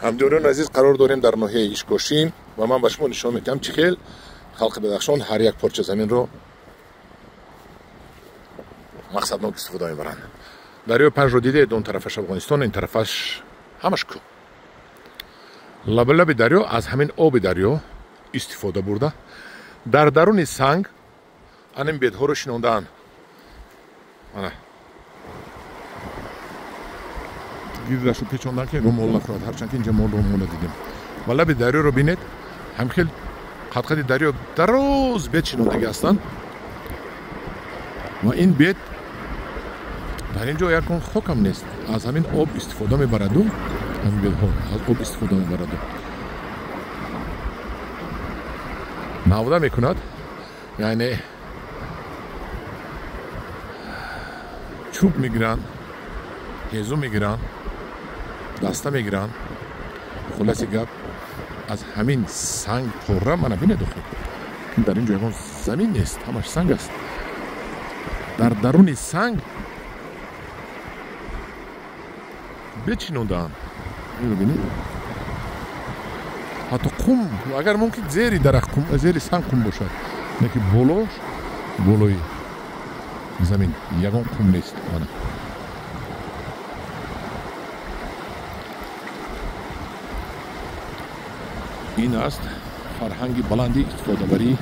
همجوریان عزیز قرار داریم در ناحیه اشکاشین و من به شما نشان میدم چه خیل خلق بدخشان هر یک پارچه زمین رو مقصدناک استفاده میبرند. دریا پنج رو دیدید، اون طرفش افغانستان، این طرفش همش کو. لب لب دریا از همین آب دریا استفاده برده در درون سنگ این بیتها رو شنوندن. گیردش رو پیچوندن که مول نفراد، هرچند که اینجا مول رو دیدیم. و لب دریا رو بینید، هم خیلی قد دریا دراز بیت شنوندگی هستند و این بیت در اینجا یکون خاک هم نیست، از همین آب استفاده میبرد و همین بیت ها از آب استفاده میبرد و نوده میکند. یعنی چوب میگیرن، هیزو میگیرن، دسته میگیرن، خلاصی گپ از همین سنگ پره منو بینه داخل. در اینجا یکون زمین نیست، همش سنگ است. در درون سنگ بچینوندن. این رو بینید، حتی قم اگر ممکن زیر درخت قم، زیر سنگ قم باشد، لیکن بالاش بالای زمین یگان قم نیست. این است فرهنگ بلندی استفاده بری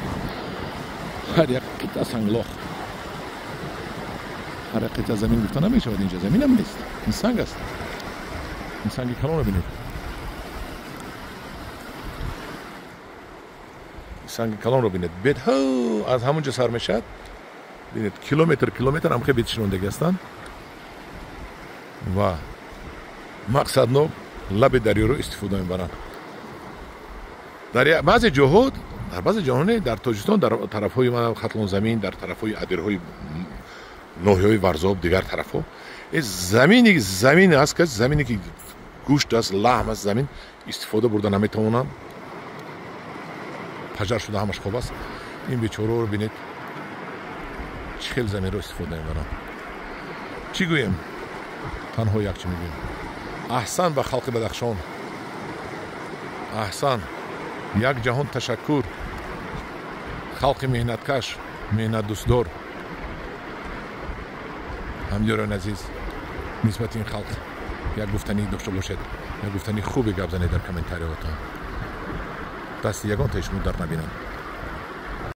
هر یک قطعه سنگلاخ. هر یک قطعه زمین گفته نمیشود، اینجا زمین هم نیست، این سنگ است. این سنگ کلان رو بینید، سنگ کلان رو بینید. بیت ها از همونجا سر میشد، بینید کیلومتر هم که بیت شنوندگی هستند و مقصد نو لب دریا رو استفاده میبرند. در بعضی جهات، در بعضی جهان، در تاجیکستان، در طرف های خطلان زمین، در طرف های ادرهای ناحیه های ورزاب، دیگر طرف ها زمین است که زمینی که گوشت است، لحم است، زمین استفاده برده نمیتونن، پجر شده همش خوب است. این بیچاره رو بینید چه خیل زمین رو استفاده میبرن. چی گویم؟ تنها یک چی میگویم، احسن به خلق بدخشان، احسن، یک جهان تشکر. خلق مهنتکش، مهنت دوستدار. همجوران عزیز، نسبت این خلق یک گفتنی داشته باشید، یک گفتنی خوبی گپ زنید در کامنتاریاتون. دست یگان تا شما در نبینم.